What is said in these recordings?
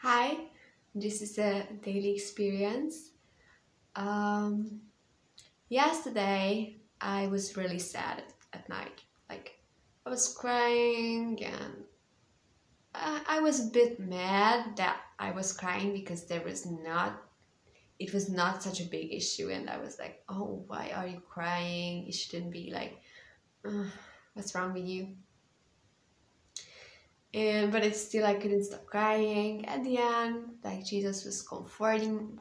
Hi, this is a daily experience. Um, Yesterday, I was really sad at night. Like, I was crying and I was a bit mad that I was crying because it was not such a big issue. And I was like, oh, why are you crying? You shouldn't be like, "Ugh, what's wrong with you?" But it's still I couldn't stop crying. At the end, like Jesus was comforting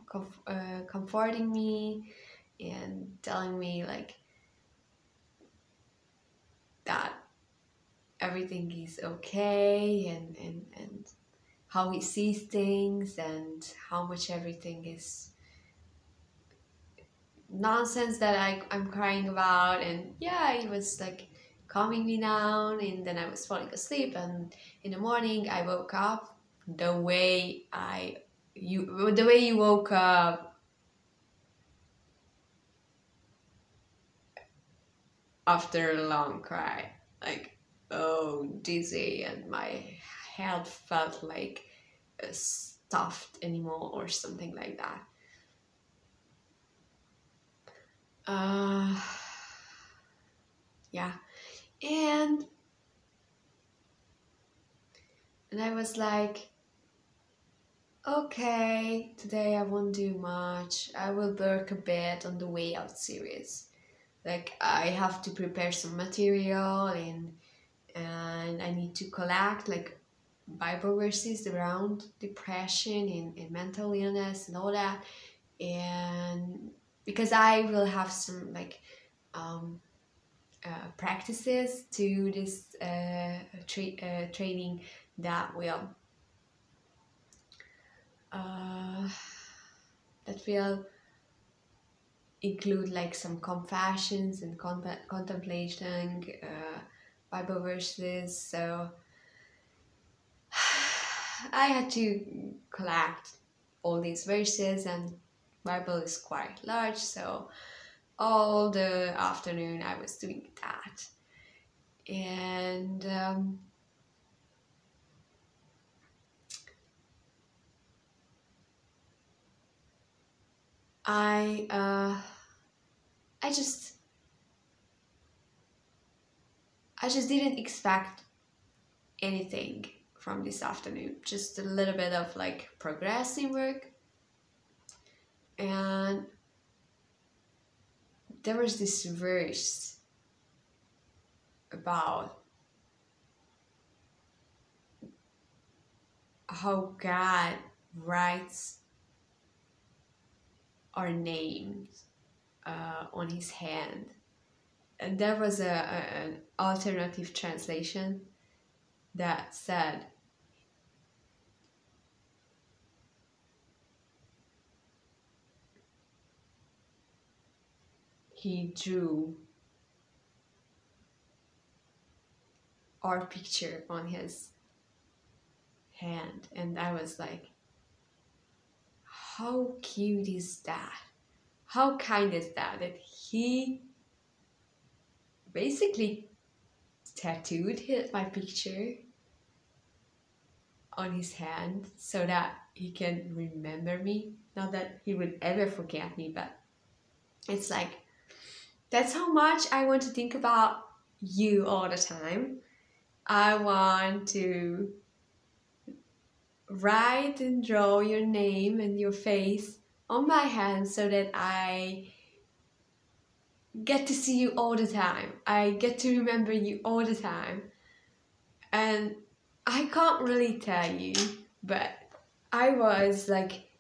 me and telling me like that everything is okay and how he sees things and how much everything is nonsense that I'm crying about. And yeah, he was like calming me down, and then I was falling asleep, and in the morning I woke up the way you woke up after a long cry, like, oh, dizzy, and my head felt like stuffed anymore or something like that. Uh, yeah, and I was like, okay, today I won't do much. I will work a bit on the way out series. Like I have to prepare some material and I need to collect like Bible verses around depression and mental illness and all that. And because I will have some like um, practices to this training that uh, will include like some confessions and contemplation, Bible verses. So I had to collect all these verses, and Bible is quite large, so all the afternoon I was doing that. And I I just didn't expect anything from this afternoon. Just a little bit of like progress in work, and there was this verse about how God writes our names on His hand, and there was an alternative translation that said, He drew our picture on His hand. And I was like, how cute is that? How kind is that? That He basically tattooed my picture on his hand so that he can remember me. Not that he would ever forget me, but it's like that's how much I want to think about you all the time. I want to write and draw your name and your face on my hand so that I get to see you all the time. I get to remember you all the time. And I can't really tell you, but I was like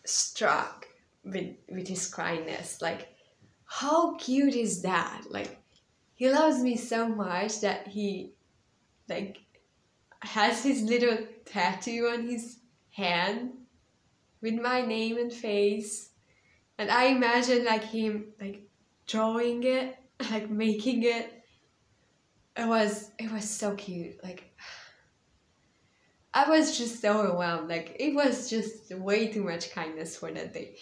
struck with his kindness. Like, how cute is that? Like, he loves me so much that he like has his little tattoo on his hand with my name and face, and I imagine like him like drawing it, like making it. It was so cute. Like I was just so overwhelmed. Like it was just way too much kindness for that day.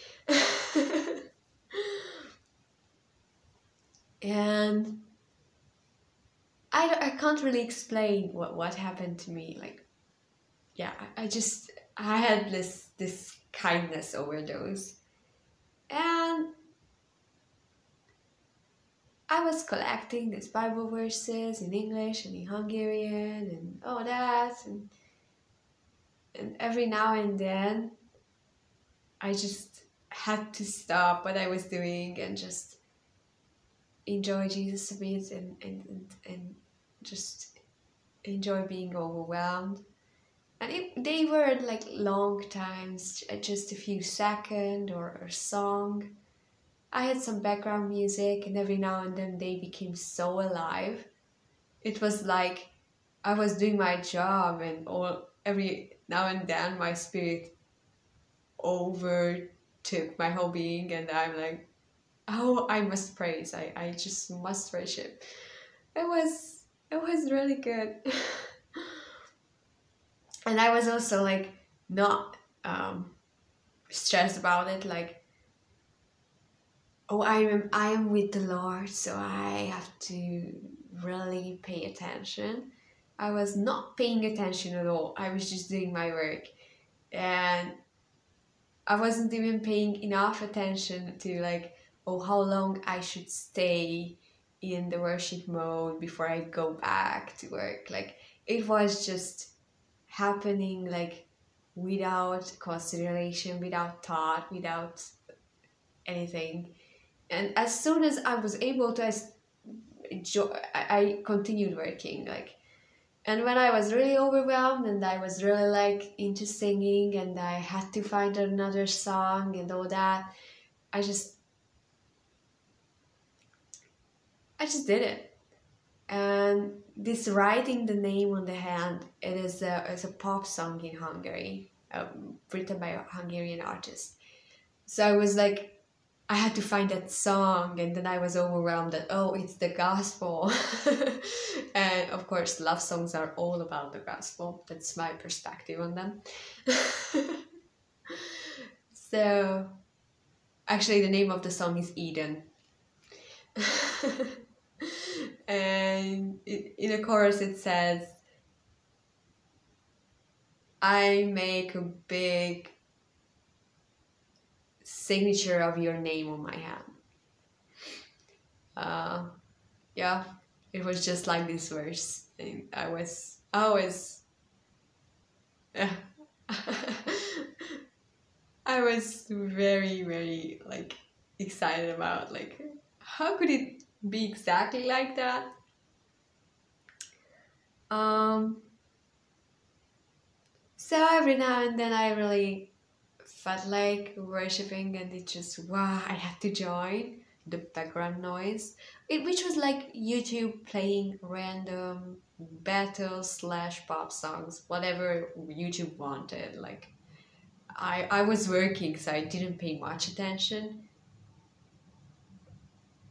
And I can't really explain what happened to me. Like, yeah, I just I had this kindness overdose. And I was collecting these Bible verses in English and in Hungarian and all that, and every now and then I just had to stop what I was doing and just enjoy Jesus a bit, and just enjoy being overwhelmed. And they were like long times, just a few seconds or a song. I had some background music, and every now and then they became so alive. It was like I was doing my job, and all every now and then my spirit overtook my whole being, and I'm like, oh, I must praise. I just must worship. It was really good. And I was also like not stressed about it, like, oh, I am with the Lord, so I have to really pay attention. I was not paying attention at all. I was just doing my work, and I wasn't even paying enough attention to like, oh, how long I should stay in the worship mode before I go back to work. Like, it was just happening like without consideration, without thought, without anything. And as soon as I was able to, I continued working. Like, and when I was really overwhelmed and I was really like into singing and I had to find another song and all that, I just did it. And this writing the name on the hand, it's a pop song in Hungary, written by a Hungarian artist. So I was like, I had to find that song, and then I was overwhelmed that, oh, it's the gospel. And of course, love songs are all about the gospel. That's my perspective on them. So, actually, the name of the song is Eden. And in the chorus it says, I make a big signature of your name on my hand. Yeah, it was just like this verse. And I was I was very, very like excited about like, how could it be exactly like that? So every now and then I really felt like worshiping, and it just, wow, I had to join the background noise, which was like YouTube playing random battle / pop songs, whatever YouTube wanted. Like, I was working, so I didn't pay much attention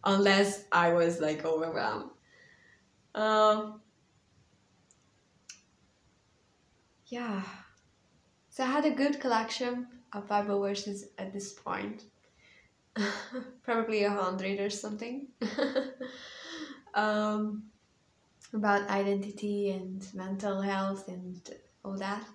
unless I was like overwhelmed. Yeah, so I had a good collection of Bible verses at this point. Probably 100 or something. About identity and mental health and all that.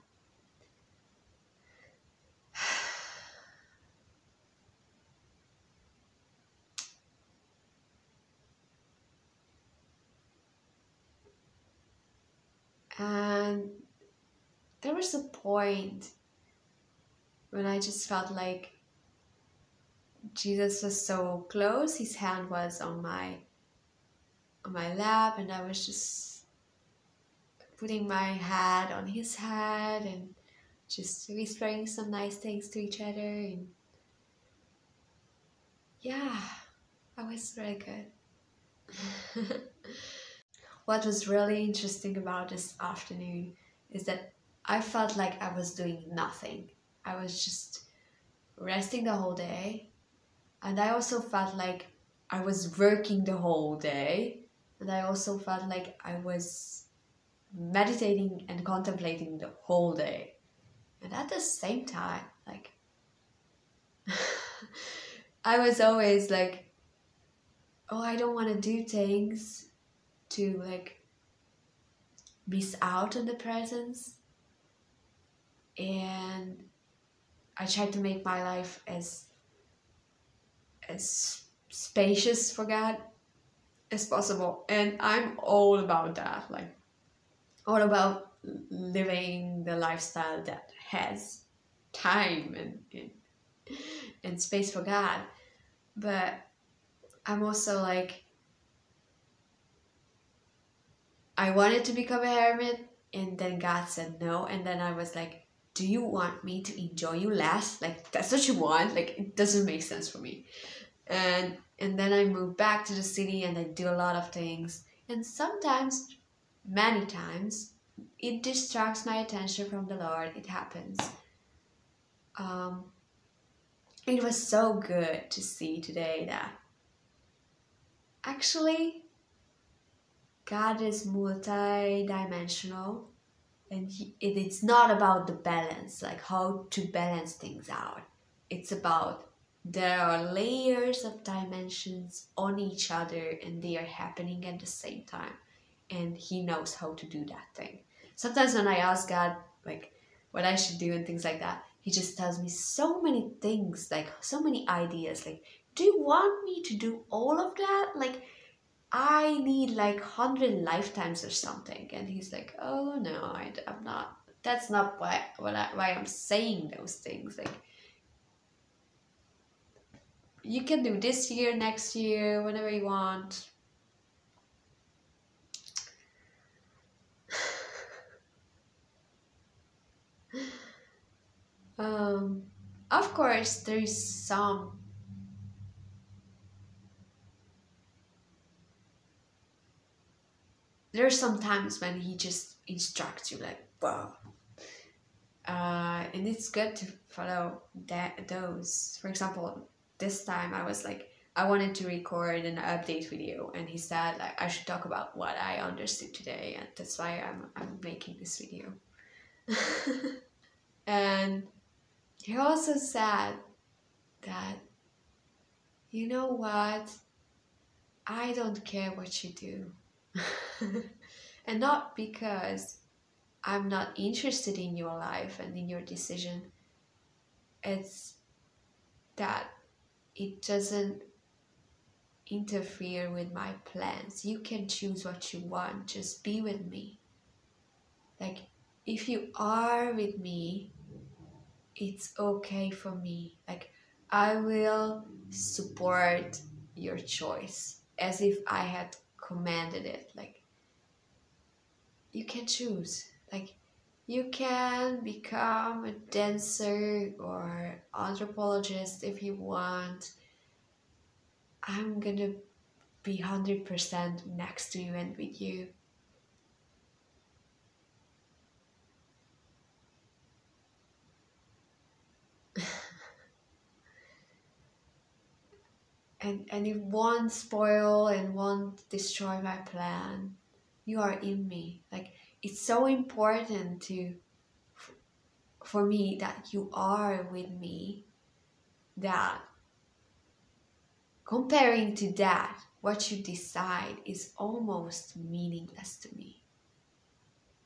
And there was a point when I just felt like Jesus was so close. His hand was on my lap, and I was just putting my head on his head and just whispering some nice things to each other. And yeah, that was really good. What was really interesting about this afternoon is that I felt like I was doing nothing. I was just resting the whole day, and I also felt like I was working the whole day, and I also felt like I was meditating and contemplating the whole day. And at the same time, like, I was always like, oh, I don't want to do things to like miss out on the presence. And I try to make my life as spacious for God as possible, and I'm all about that. Like all about living the lifestyle that has time and space for God. But I'm also like, I wanted to become a hermit, and then God said no, and then I was like, do you want me to enjoy you less? Like that's what you want? Like it doesn't make sense for me. And then I moved back to the city and I do a lot of things. And sometimes, many times, it distracts my attention from the Lord. It happens. Um, it was so good to see today that actually God is multi-dimensional, and it's not about the balance, like how to balance things out. It's about there are layers of dimensions on each other and they are happening at the same time. And he knows how to do that thing. Sometimes when I ask God like what I should do and things like that, he just tells me so many things, like so many ideas. Like, do you want me to do all of that? Like I need like 100 lifetimes or something. And he's like, oh no, I'm not. That's not why I'm saying those things. Like, you can do this year, next year, whenever you want. Um, of course, there's some times when he just instructs you like, wow. And it's good to follow those. For example, this time I was like, I wanted to record an update video, and he said like I should talk about what I understood today, and that's why I'm making this video. And he also said that, you know what, I don't care what you do. And not because I'm not interested in your life and in your decision. It's that it doesn't interfere with my plans. You can choose what you want, just be with me. Like, if you are with me, it's okay for me. Like, I will support your choice as if I had commanded it. Like, you can choose. Like, you can become a dancer or anthropologist if you want. I'm gonna be 100% next to you and with you. And it won't spoil and won't destroy my plan. You are in me. Like, it's so important for me that you are with me, that comparing to that, what you decide is almost meaningless to me.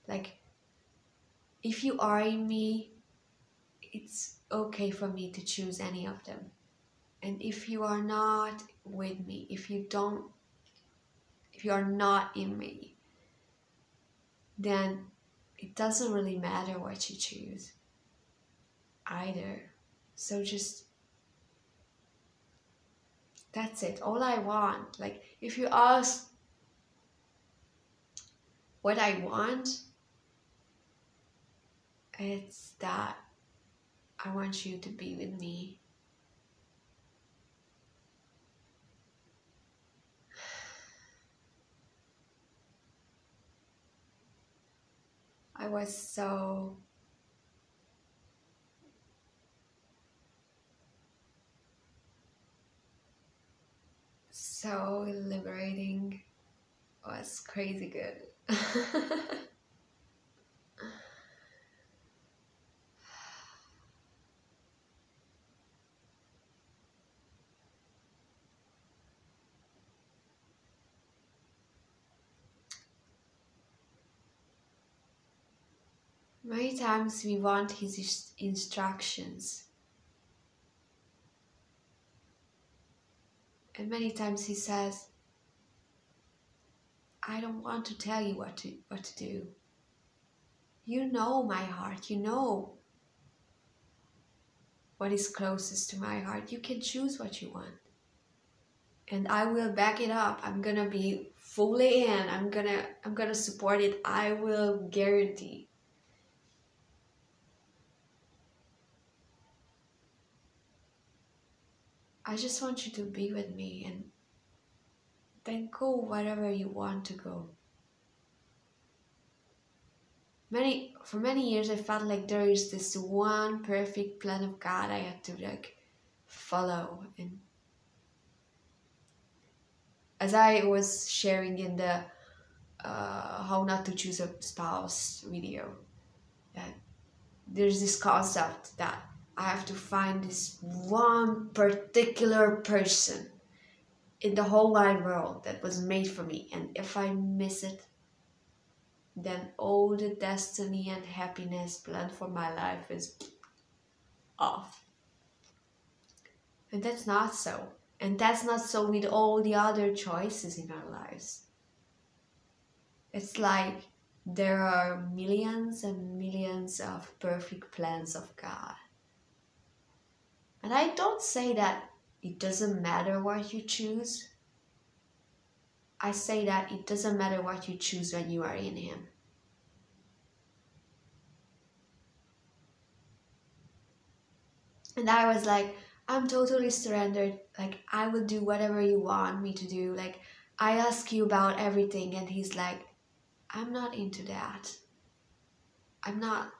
Like, if you are in me, it's okay for me to choose any of them. And if you are not with me, if you are not in me, then it doesn't really matter what you choose either. So just, that's it. All I want. Like, if you ask what I want, it's that I want you to be with me. I was so liberating. It was crazy good. Many times we want his instructions, And many times he says, I don't want to tell you what to do. You know my heart, you know what is closest to my heart. You can choose what you want. And I will back it up. I'm gonna be fully in. I'm gonna support it. I will guarantee. I just want you to be with me and then go wherever you want to go. For many years I felt like there is this one perfect plan of God I had to like follow. And as I was sharing in the how not to choose a spouse video, that there's this concept that I have to find this one particular person in the whole wide world that was made for me, and if I miss it, then all the destiny and happiness planned for my life is off. And that's not so. And that's not so with all the other choices in our lives. It's like there are millions and millions of perfect plans of God. And I don't say that it doesn't matter what you choose. I say that it doesn't matter what you choose when you are in Him. And I was like, I'm totally surrendered. Like, I will do whatever you want me to do. Like, I ask you about everything. And He's like, I'm not into that. I'm not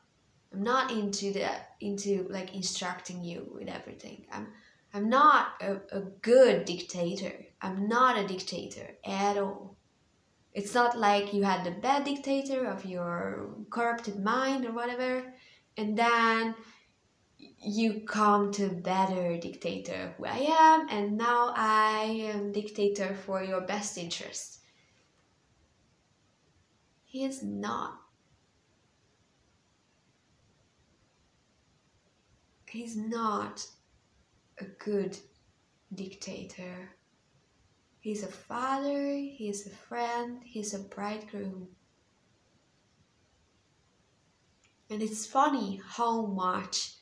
into like instructing you with everything. I'm not a good dictator. I'm not a dictator at all. It's not like you had the bad dictator of your corrupted mind or whatever, and then you come to better dictator who I am, and now I am dictator for your best interest. He is not. He's not a good dictator. He's a father, he's a friend, he's a bridegroom. And it's funny how much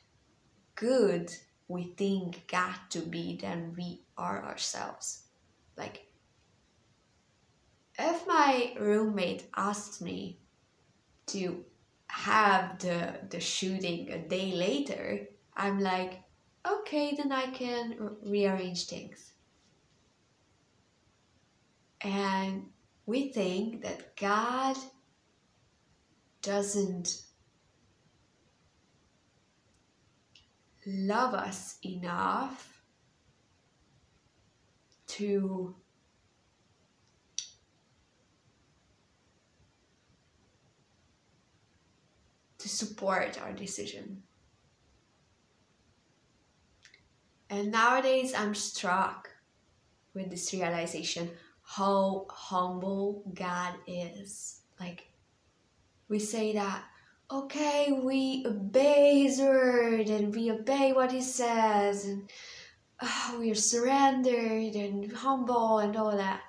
good we think God to be than we are ourselves. Like, if my roommate asked me to have the shooting a day later, I'm like, okay, then I can rearrange things. And we think that God doesn't love us enough to support our decision. And nowadays I'm struck with this realization how humble God is. Like, we say that, okay, we obey His word and we obey what He says, and we are surrendered and humble and all that.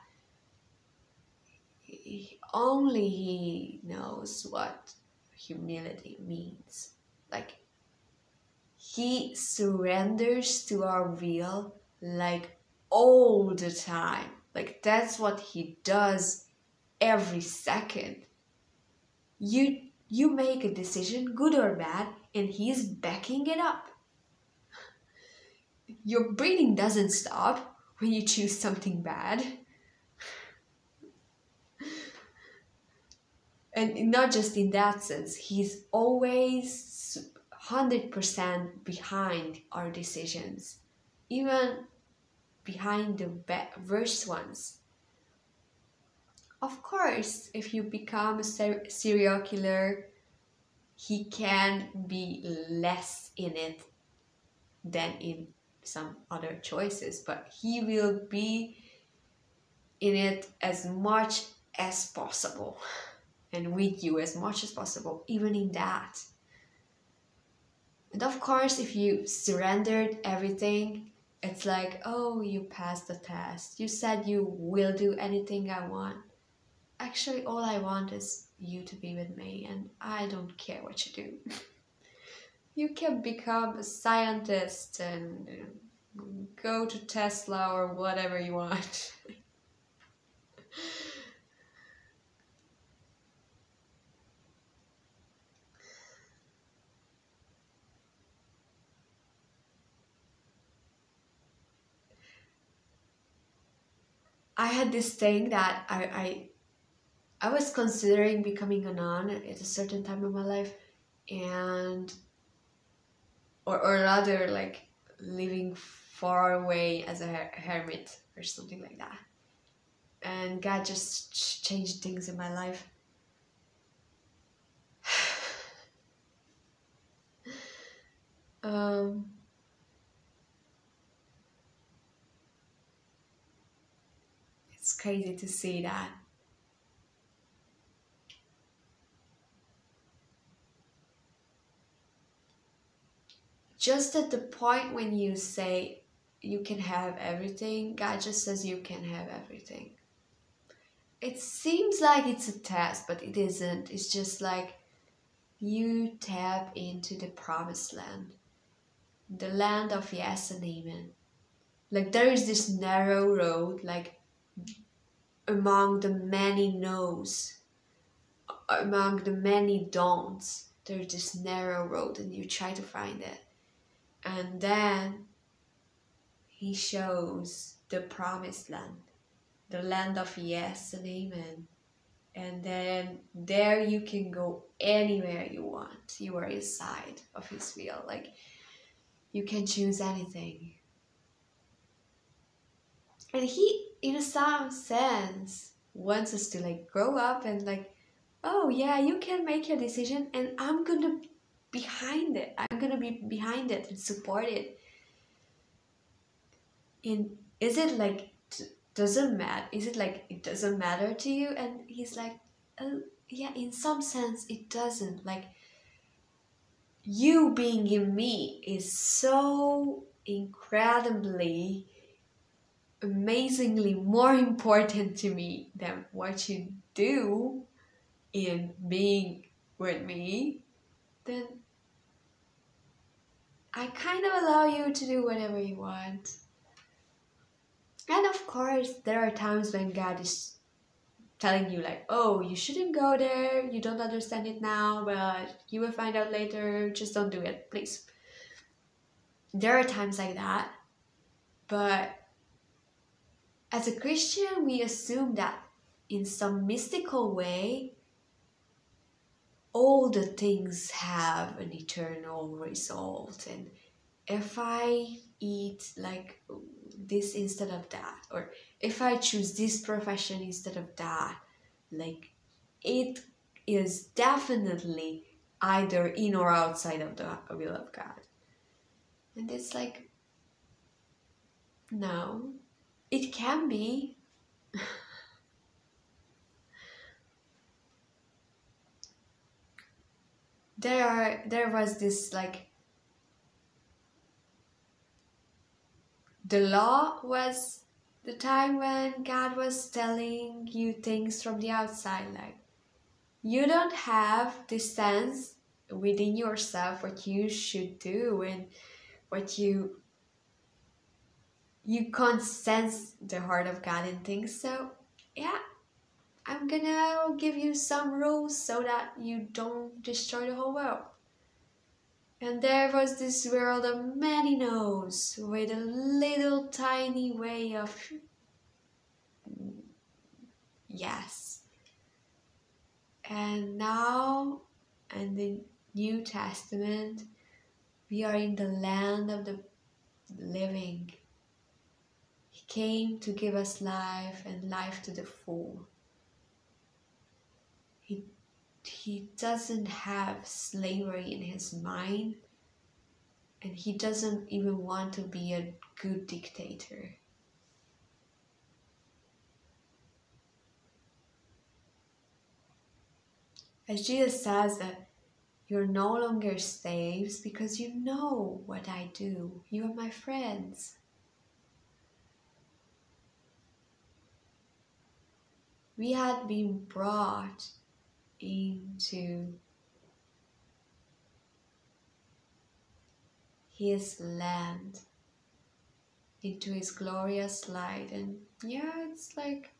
Only He knows what humility means. Like, He surrenders to our will like all the time. Like, that's what He does every second. You make a decision, good or bad, and He's backing it up. Your breathing doesn't stop when you choose something bad. And not just in that sense, He's always 100% behind our decisions, even behind the worst ones. Of course, if you become a serial killer, he can be less in it than in some other choices, but he will be in it as much as possible and with you as much as possible, even in that. And of course, if you surrendered everything, It's like, oh, you passed the test. You said you will do anything I want. Actually, all I want is you to be with me, and I don't care what you do. You can become a scientist and go to Tesla or whatever you want. I had this thing that I was considering becoming a nun at a certain time of my life, and or rather like living far away as a hermit or something like that. And God just changed things in my life. um, it's crazy to see that. Just at the point when you say you can have everything, God just says you can have everything. It seems like it's a test, but it isn't. It's just like you tap into the promised land, the land of yes and amen. Like there is this narrow road, like among the many no's, among the many don'ts, there's this narrow road and you try to find it. And then he shows the promised land, the land of yes and amen. And then there you can go anywhere you want. You are inside of his will. Like you can choose anything. And he, in some sense, wants us to like grow up and like, oh yeah, you can make your decision and I'm gonna be behind it. I'm gonna be behind it and support it. Is it like doesn't matter? Is it like it doesn't matter to you? And he's like, oh yeah, in some sense it doesn't. Like you being in me is so incredibly, amazingly more important to me than what you do in being with me, then I kind of allow you to do whatever you want. And of course, there are times when God is telling you like, oh, you shouldn't go there, you don't understand it now, but you will find out later, just don't do it, please. There are times like that, but as a Christian, we assume that in some mystical way, all the things have an eternal result. And if I eat like this instead of that, or if I choose this profession instead of that, like it is definitely either in or outside of the will of God. And it's like, no, it can be. There was this like, the law was the time when God was telling you things from the outside, like you don't have this sense within yourself what you should do and what you can't sense the heart of God in things. So yeah, I'm gonna give you some rules so that you don't destroy the whole world. And there was this world of many no's with a little tiny way of yes. And now, in the New Testament, we are in the land of the living. He came to give us life and life to the full. He doesn't have slavery in his mind, and he doesn't even want to be a good dictator. As Jesus says that you're no longer slaves because you know what I do. You are my friends. we had been brought into his land, into his glorious light. And yeah, it's like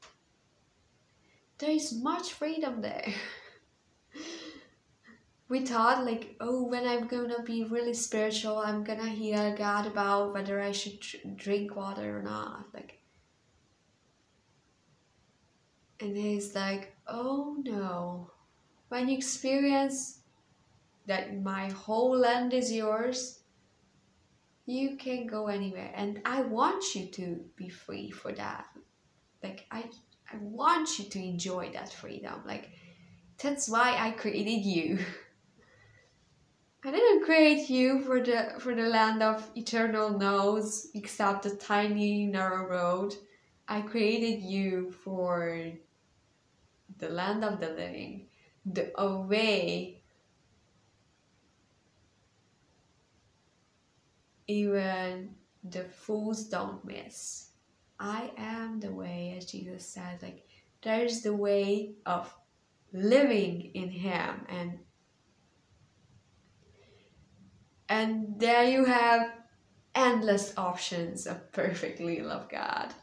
there is much freedom there. We thought like, oh, when I'm gonna be really spiritual, I'm gonna hear God about whether I should drink water or not. Like, and he's like, oh no, when you experience that my whole land is yours, you can go anywhere. And I want you to be free for that. Like, I want you to enjoy that freedom. Like, that's why I created you. I didn't create you for the land of eternal no's, except the tiny narrow road. I created you for the land of the living, the way even the fools don't miss. I am the way, as Jesus said. Like, there is the way of living in Him, and there you have endless options of perfectly love God.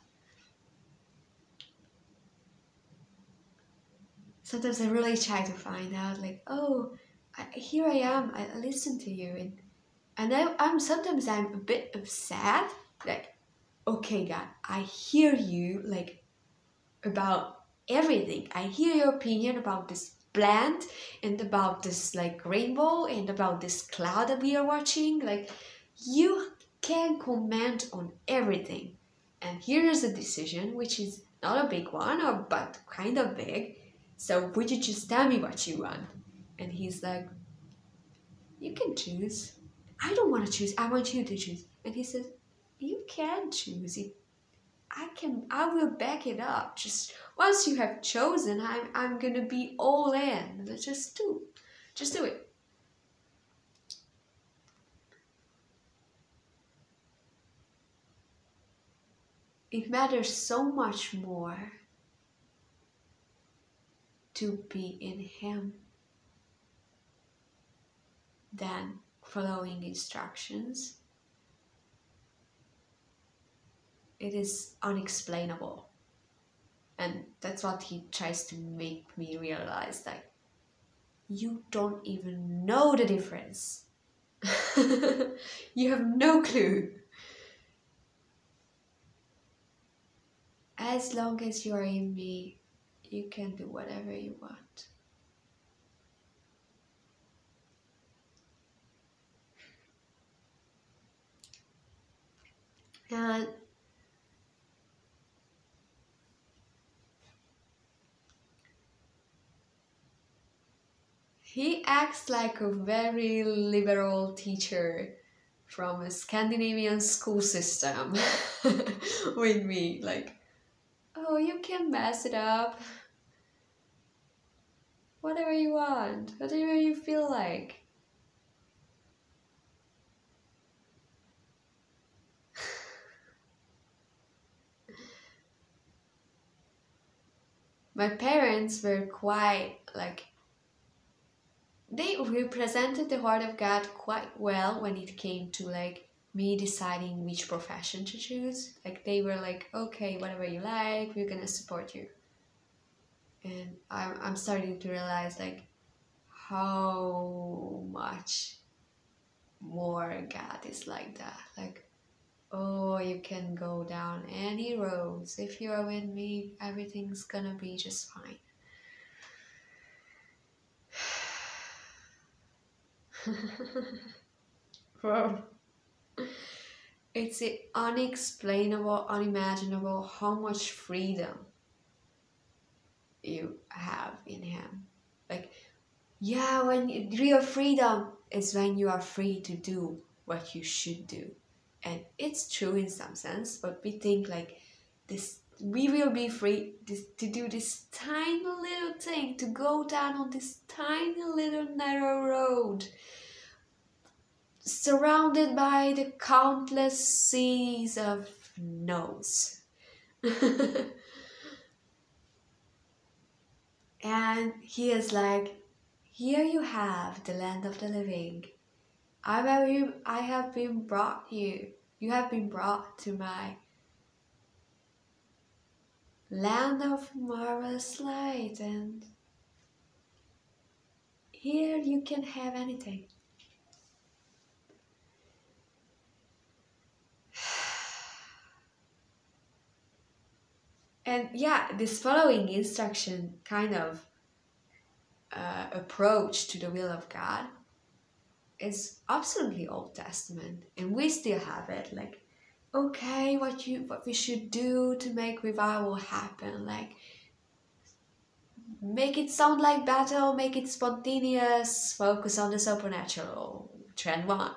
Sometimes I really try to find out, like, oh, here I am, I listen to you, and I'm sometimes I'm a bit upset, like, okay, God, I hear you, like, about everything. I hear your opinion about this plant and about this like rainbow and about this cloud that we are watching. Like, you can comment on everything, and here is a decision which is not a big one, but kind of big. So would you just tell me what you want? And he's like, you can choose. I don't want to choose, I want you to choose. And he says, you can choose it. I will back it up. Just once you have chosen, I'm gonna be all in. Just do it. It matters so much more to be in Him than following instructions. It is unexplainable. And that's what he tries to make me realize, that you don't even know the difference. You have no clue. As long as you are in me, you can do whatever you want. And he acts like a very liberal teacher from a Scandinavian school system with me. Like, oh, you can mess it up. Whatever you want, whatever you feel like. My parents were quite like, they represented the heart of God quite well when it came to like me deciding which profession to choose. Like, they were like, okay, whatever you like, we're gonna support you. And I'm starting to realize like how much more God is like that. Like, oh, you can go down any roads. If you are with me, everything's gonna be just fine. Wow. It's unexplainable, unimaginable how much freedom you have in Him. Like, yeah, when real freedom is when you are free to do what you should do. And it's true in some sense, but we think like this, we will be free to do this tiny little thing, to go down on this tiny little narrow road, surrounded by the countless seas of no's. And he is like, here you have the land of the living. I have been brought you. You have been brought to my land of marvelous light, and here you can have anything. And yeah, this following instruction kind of approach to the will of God is absolutely Old Testament, and we still have it. Like, okay, what we should do to make revival happen, like make it sound like battle, make it spontaneous, focus on the supernatural. Trend 1.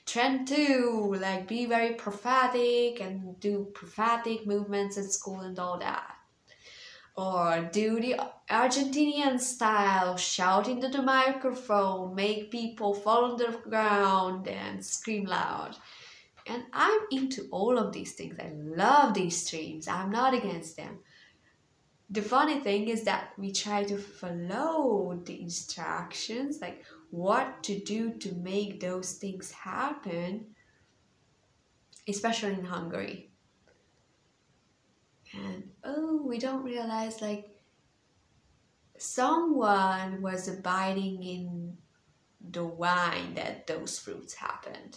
Trend 2, like be very prophetic and do prophetic movements in school and all that. Or do the Argentinian style, shout into the microphone, make people fall on the ground and scream loud. And I'm into all of these things. I love these streams. I'm not against them. The funny thing is that we try to follow the instructions, like what to do to make those things happen, especially in Hungary. And we don't realize, like, someone was abiding in the wine that those fruits happened.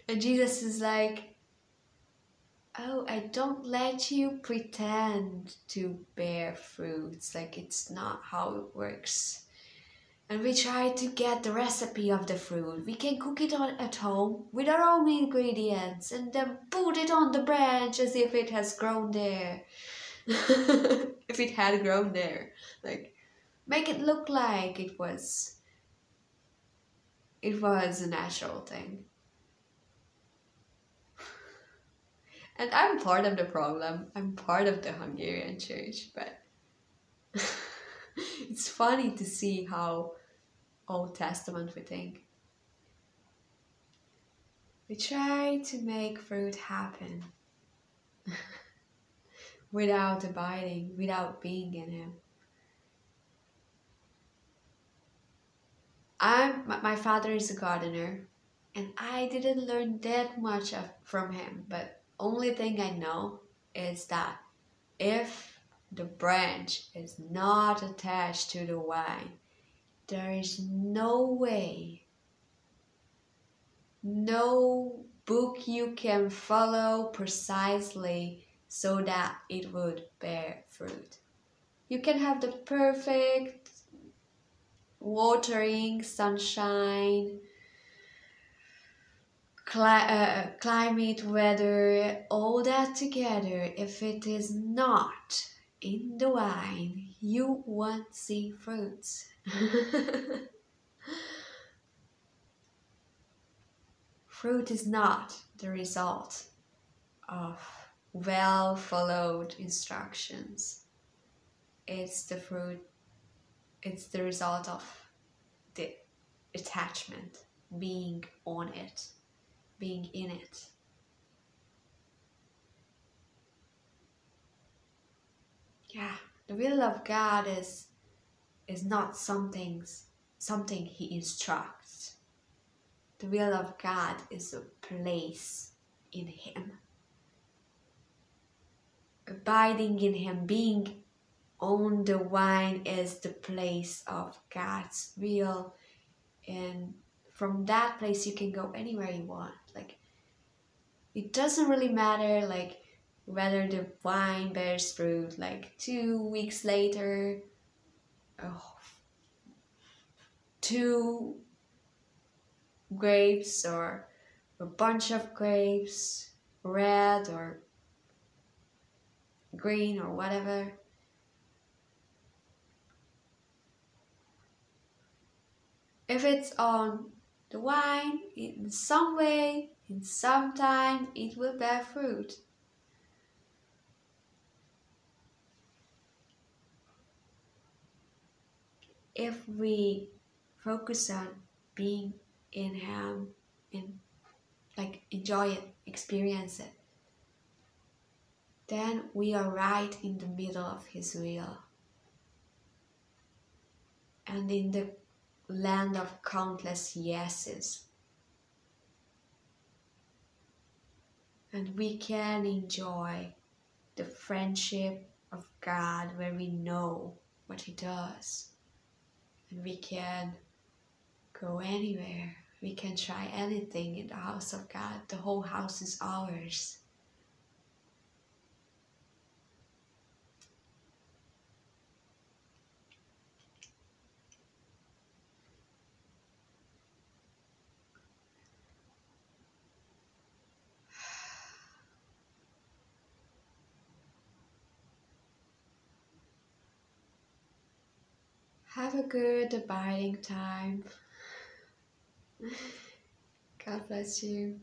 And Jesus is like, oh, I don't let you pretend to bear fruits. Like, it's not how it works. And we try to get the recipe of the fruit. We can cook it at home with our own ingredients and then put it on the branch as if it has grown there. If it had grown there. Like, make it look like it was a natural thing. And I'm part of the problem. I'm part of the Hungarian church, but it's funny to see how Old Testament we think. We try to make fruit happen without abiding, without being in Him. My father is a gardener, and I didn't learn that much from him, but only thing I know is that if the branch is not attached to the vine, there is no way, no book you can follow precisely so that it would bear fruit. You can have the perfect watering, sunshine, climate, weather, all that together. If it is not in the wine, you won't see fruits. Fruit is not the result of well followed instructions. It's the result of the attachment, being on it, being in it. Yeah, the will of God is not something He instructs. The will of God is a place in Him. Abiding in Him, being on the vine is the place of God's will, and from that place you can go anywhere you want. Like, it doesn't really matter, like, whether the vine bears fruit like 2 weeks later, 2 grapes or a bunch of grapes, red or green or whatever. If it's on the vine, in some way, in some time, it will bear fruit. If we focus on being in Him and like enjoy it, experience it, then we are right in the middle of His will. and in the land of countless yeses. And we can enjoy the friendship of God where we know what He does. And we can go anywhere. We can try anything in the house of God. The whole house is ours. Have a good abiding time. God bless you.